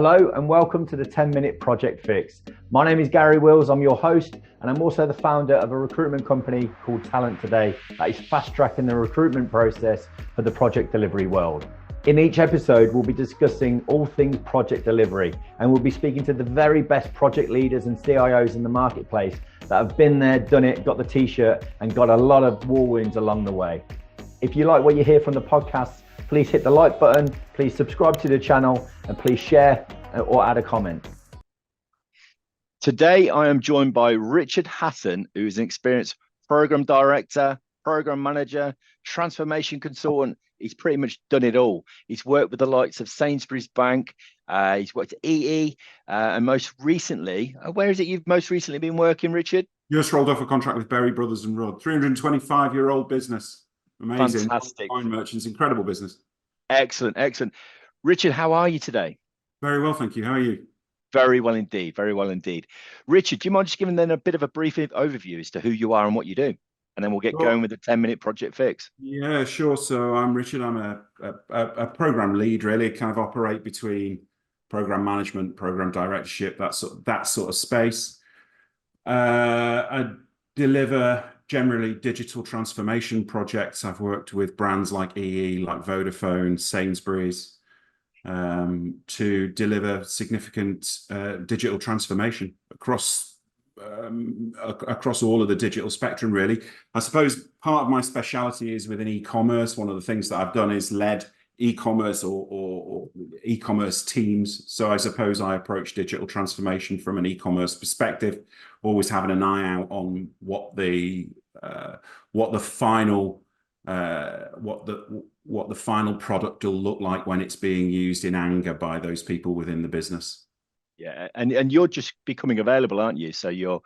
Hello and welcome to the 10-Minute Project Fix. My name is Gary Wills, I'm your host, and I'm also the founder of a recruitment company called Talent Today that is fast-tracking the recruitment process for the project delivery world. In each episode, we'll be discussing all things project delivery, and we'll be speaking to the very best project leaders and CIOs in the marketplace that have been there, done it, got the t-shirt, and got a lot of war wounds along the way. If you like what you hear from the podcast, please hit the like button, please subscribe to the channel, and please share or add a comment. Today, I am joined by Richard Hatton, who is an experienced program director, program manager, transformation consultant. He's pretty much done it all. He's worked with the likes of Sainsbury's Bank, he's worked at EE, and most recently, where is it you've most recently been working, Richard? Just rolled off a contract with Berry Brothers and Rudd, 325-year-old business. Amazing. Fantastic. Fine merchants, incredible business. Excellent, excellent. Richard, how are you today? Very well, thank you. How are you? Very well indeed, very well indeed. Richard, do you mind just giving them a bit of a brief overview as to who you are and what you do? And then we'll get going with the 10-minute project fix. Yeah, sure. So I'm Richard. I'm a program lead, really, kind of operate between program management, program directorship, that sort of space. I deliver generally digital transformation projects. I've worked with brands like EE, like Vodafone, Sainsbury's, to deliver significant digital transformation across all of the digital spectrum, really. I suppose part of my speciality is within e-commerce. One of the things that I've done is led e-commerce or e-commerce teams. So I suppose I approach digital transformation from an e-commerce perspective, always having an eye out on what the final product will look like when it's being used in anger by those people within the business. Yeah, and you're just becoming available, aren't you? So you're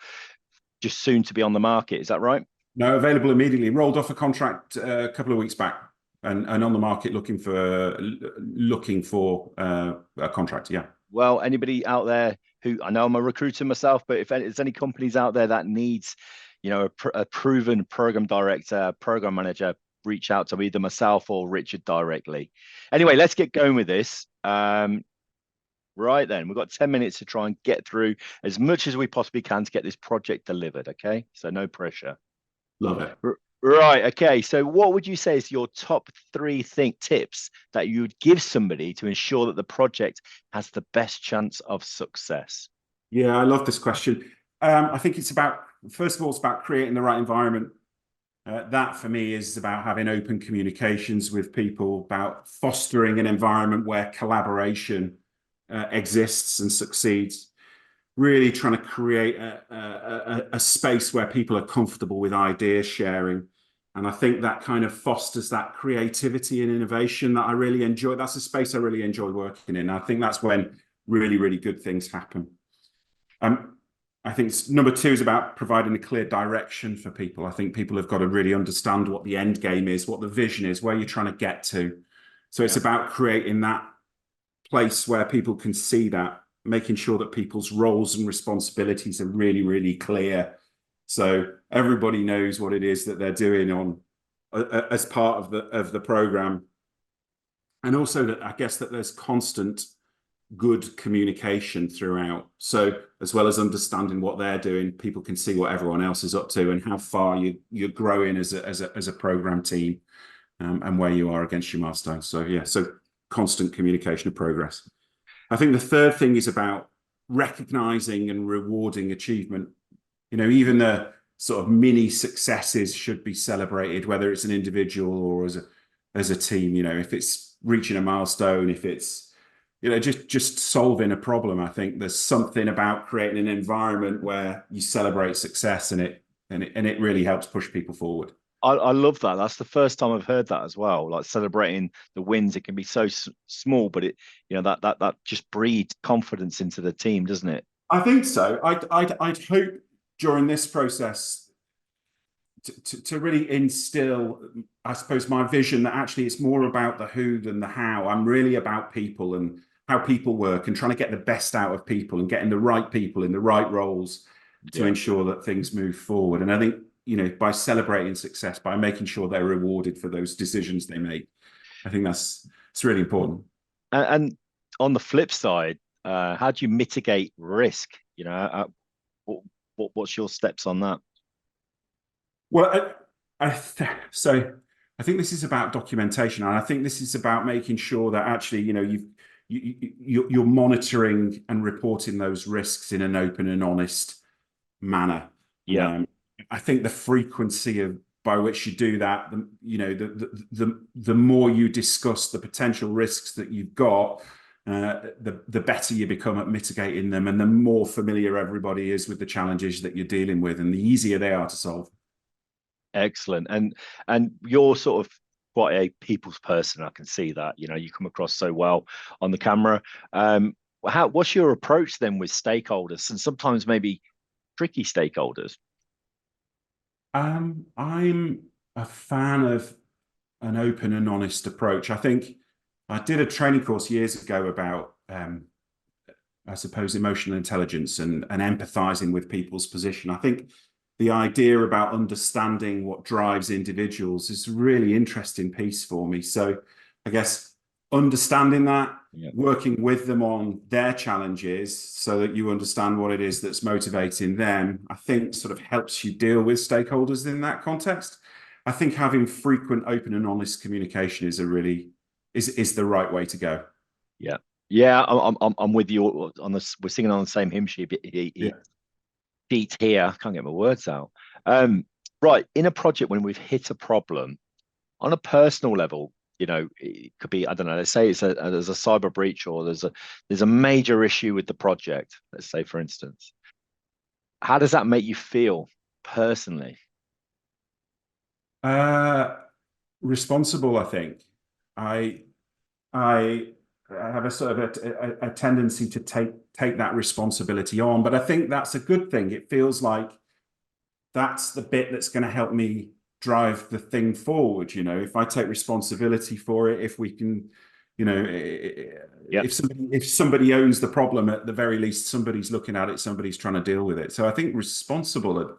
just soon to be on the market, is that right? No, available immediately. Rolled off a contract a couple of weeks back, and on the market looking for a contract. Yeah. Well, anybody out there who, I know I'm a recruiter myself, but if there's any companies out there that needs, a proven program director, program manager, reach out to either myself or Richard directly. Anyway, let's get going with this. Right then, we've got 10 minutes to try and get through as much as we possibly can to get this project delivered, okay? So no pressure. Love it. Right, okay. So what would you say is your top three tips that you would give somebody to ensure that the project has the best chance of success? Yeah, I love this question. I think it's about, first of all, it's about creating the right environment. That for me is about having open communications with people, about fostering an environment where collaboration exists and succeeds, really trying to create a space where people are comfortable with idea sharing. And I think that kind of fosters that creativity and innovation that I really enjoy. That's a space I really enjoy working in. I think that's when really, really good things happen. I think number two is about providing a clear direction for people. I think people have got to really understand what the end game is, what the vision is, where you're trying to get to. So it's about creating that place where people can see that, making sure that people's roles and responsibilities are really, really clear. So everybody knows what it is that they're doing as part of the program. And also that I guess that there's constant good communication throughout. So as well as understanding what they're doing, people can see what everyone else is up to and how far you're growing as a program team, and where you are against your milestones. So yeah, so constant communication of progress. I think the third thing is about recognizing and rewarding achievement. Even the sort of mini successes should be celebrated, whether it's an individual or as a team. If it's reaching a milestone, if it's just solving a problem. I think there's something about creating an environment where you celebrate success, and it really helps push people forward. I love that. That's the first time I've heard that as well. Like celebrating the wins, it can be so small, but that just breeds confidence into the team, doesn't it? I think so. I'd hope during this process to really instill, I suppose, my vision that actually it's more about the who than the how. I'm really about people and how people work and trying to get the best out of people and getting the right people in the right roles to ensure that things move forward. And I think by celebrating success, by making sure they're rewarded for those decisions they make, I think it's really important. And on the flip side, How do you mitigate risk? What's your steps on that? Well, so I think this is about documentation, and I think this is about making sure that actually, you're monitoring and reporting those risks in an open and honest manner. Yeah. I think the frequency by which you do that, the more you discuss the potential risks that you've got, the better you become at mitigating them, and the more familiar everybody is with the challenges that you're dealing with, and the easier they are to solve. Excellent. And you're sort of quite a people's person. I can see that. You come across so well on the camera. What's your approach then with stakeholders, and sometimes maybe tricky stakeholders? I'm a fan of an open and honest approach. I think I did a training course years ago about, I suppose, emotional intelligence and empathizing with people's position. I think the idea about understanding what drives individuals is a really interesting piece for me. So I guess understanding that, working with them on their challenges so that you understand what it is that's motivating them, I think sort of helps you deal with stakeholders in that context. I think having frequent, open and honest communication is is the right way to go. Yeah. Yeah, I'm with you on this. We're singing on the same hymn sheet. Sheet here. I can't get my words out. Right. In a project, when we've hit a problem on a personal level, it could be, I don't know, let's say there's a cyber breach, or there's a major issue with the project, let's say, for instance. How does that make you feel personally? Responsible, I think. I have a sort of a tendency to take that responsibility on, but I think that's a good thing. It feels like that's the bit that's going to help me drive the thing forward. If I take responsibility for it, if we can, if somebody owns the problem, at the very least, somebody's looking at it, somebody's trying to deal with it. So I think responsible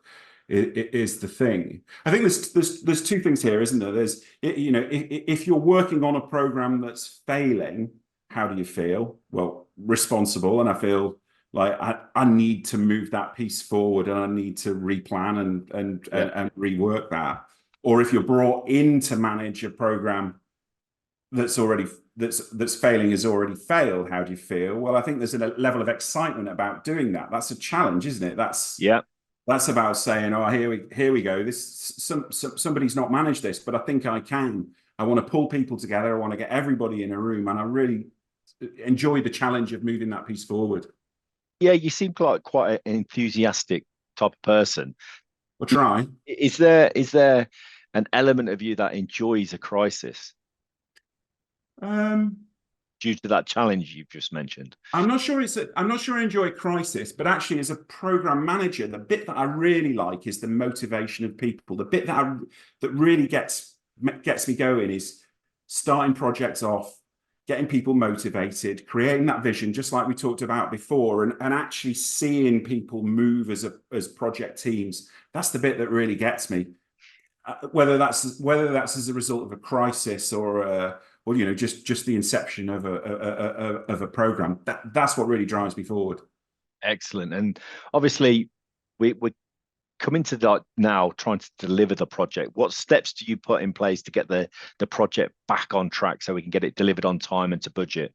is the thing. I think there's two things here, isn't there? There's, if you're working on a program that's failing, how do you feel? Well, responsible, and I feel like I need to move that piece forward, and I need to replan and rework that. Or if you're brought in to manage a program that's failing, has already failed, how do you feel? Well, I think there's a level of excitement about doing that. That's a challenge, isn't it? That's about saying, oh, here we go. Somebody's not managed this, but I think I can. I want to pull people together. I want to get everybody in a room, and I really enjoy the challenge of moving that piece forward. Yeah, you seem like quite an enthusiastic type of person. We'll try. Is there an element of you that enjoys a crisis? Due to that challenge you've just mentioned? I'm not sure I enjoy crisis, but actually as a program manager, the bit that I really like is the motivation of people. The bit that really gets me going is starting projects off, getting people motivated, creating that vision, just like we talked about before, and actually seeing people move as project teams. That's the bit that really gets me. Whether that's as a result of a crisis or just the inception of a program, that's what really drives me forward. Excellent. And obviously we're coming to that now, trying to deliver the project. What steps do you put in place to get the project back on track so we can get it delivered on time and to budget?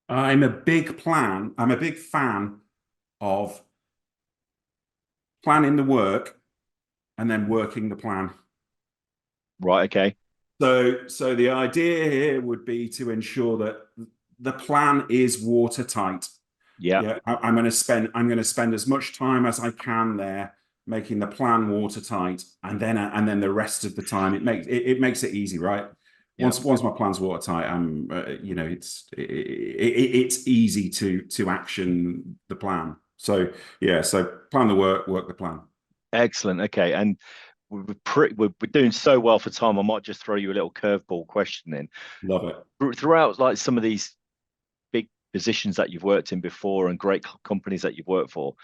I'm a big fan of planning the work and then working the plan. Right. Okay. So the idea here would be to ensure that the plan is watertight. Yeah. I'm going to spend as much time as I can there making the plan watertight, and then the rest of the time it makes it easy, right? Once my plan's watertight, it's easy to action the plan. So plan the work the plan. Excellent. Okay. And we're doing so well for time. I might just throw you a little curveball question in. Love it. Throughout like some of these big positions that you've worked in before and great companies that you've worked for,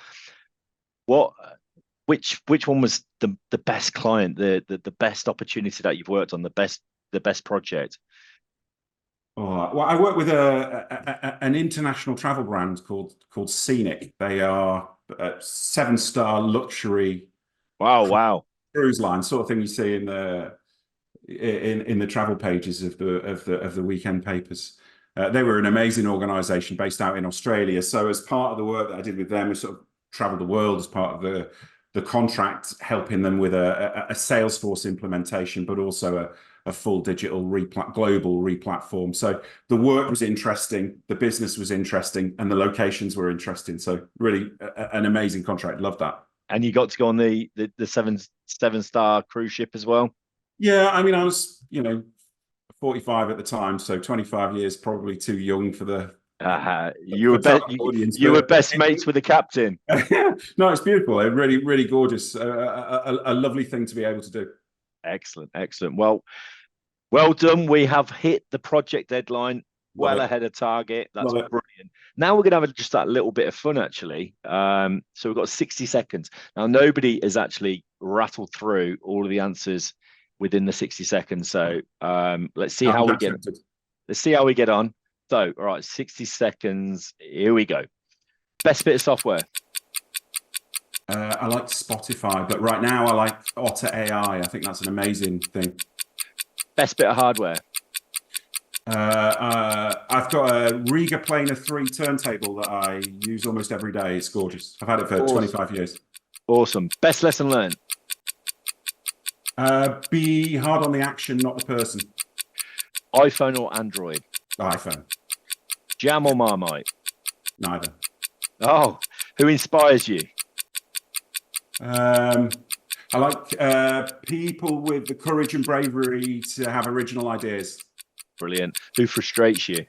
which one was the best client, the best opportunity that you've worked on, the best project? well, I work with an international travel brand called Scenic. They are a 7-star luxury Wow. cruise line, sort of thing you see in the travel pages of the weekend papers. They were an amazing organisation based out in Australia. So as part of the work that I did with them, we sort of travelled the world as part of the contract, helping them with a Salesforce implementation, but also a full digital global replatform. So the work was interesting, the business was interesting, and the locations were interesting. So really an amazing contract. Love that. And you got to go on the 7-star cruise ship as well? Yeah, I mean, I was, 45 at the time, so 25 years probably too young for the you were best mates with the captain. No, it's beautiful. Really, really gorgeous. A lovely thing to be able to do. Excellent. Well done. We have hit the project deadline well ahead of target. That's brilliant. Now we're going to have just that little bit of fun, actually. So we've got 60 seconds. Now, nobody has actually rattled through all of the answers within the 60 seconds. So let's see how we get. Let's see how we get on. So, all right, 60 seconds. Here we go. Best bit of software. I like Spotify, but right now I like Otter AI. I think that's an amazing thing. Best bit of hardware. I've got a Riga Planer 3 turntable that I use almost every day. It's gorgeous. I've had it for 25 years. Awesome. Best lesson learned. Be hard on the action, not the person. iPhone or Android? iPhone. Jam or Marmite? Neither. Oh, who inspires you? I like people with the courage and bravery to have original ideas. Brilliant. Who frustrates you?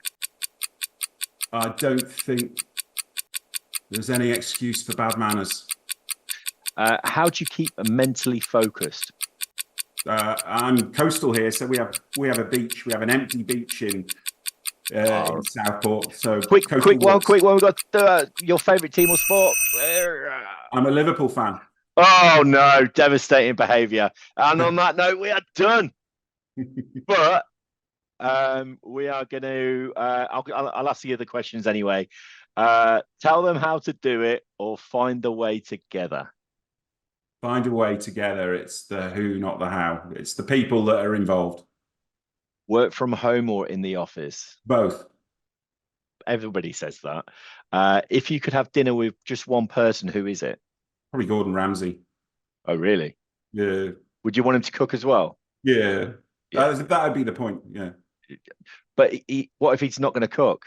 I don't think there's any excuse for bad manners. How do you keep mentally focused? I'm coastal here, so we have a beach. We have an empty beach in Southport. So quick one. We've got your favourite team or sport. I'm a Liverpool fan. Oh no, devastating behaviour. And on that note, we are done. But we are going to. I'll ask you the questions anyway. Tell them how to do it, or find a way together. Find a way together. It's the who, not the how. It's the people that are involved. Work from home or in the office? Both. Everybody says that. If you could have dinner with just one person, who is it? Probably Gordon Ramsay. Oh, really? Yeah. Would you want him to cook as well? Yeah. That would be the point. Yeah. But what if he's not going to cook?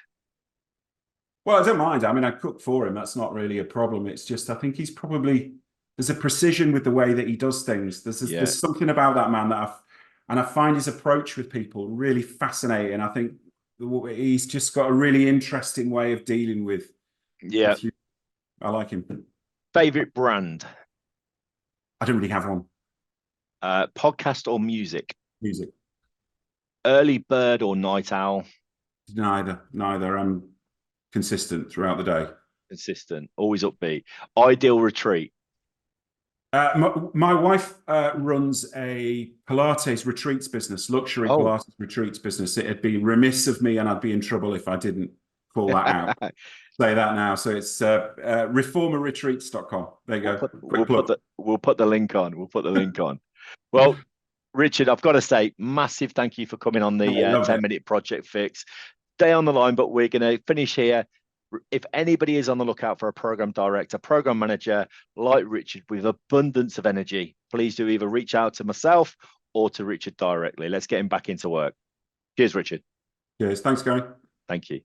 Well, I don't mind. I mean, I cook for him. That's not really a problem. It's just, I think there's a precision with the way that he does things. There's something about that man that I find his approach with people really fascinating. I think he's just got a really interesting way of dealing with. Yeah. I like him. Favorite brand? I don't really have one. Podcast or music? Music. Early bird or night owl? Neither. I'm consistent throughout the day. Consistent, always upbeat. Ideal retreat? My wife runs a Pilates retreats business, luxury Pilates retreats business. It'd be remiss of me, and I'd be in trouble if I didn't call that out. Say that now. So it's reformerretreats.com. There you go. We'll put the link on. Well, Richard, I've got to say, massive thank you for coming on the 10-minute project fix. Stay on the line, but we're going to finish here. If anybody is on the lookout for a program director, program manager like Richard with abundance of energy, please do either reach out to myself or to Richard directly. Let's get him back into work. Cheers, Richard. Cheers. Thanks, Gary. Thank you.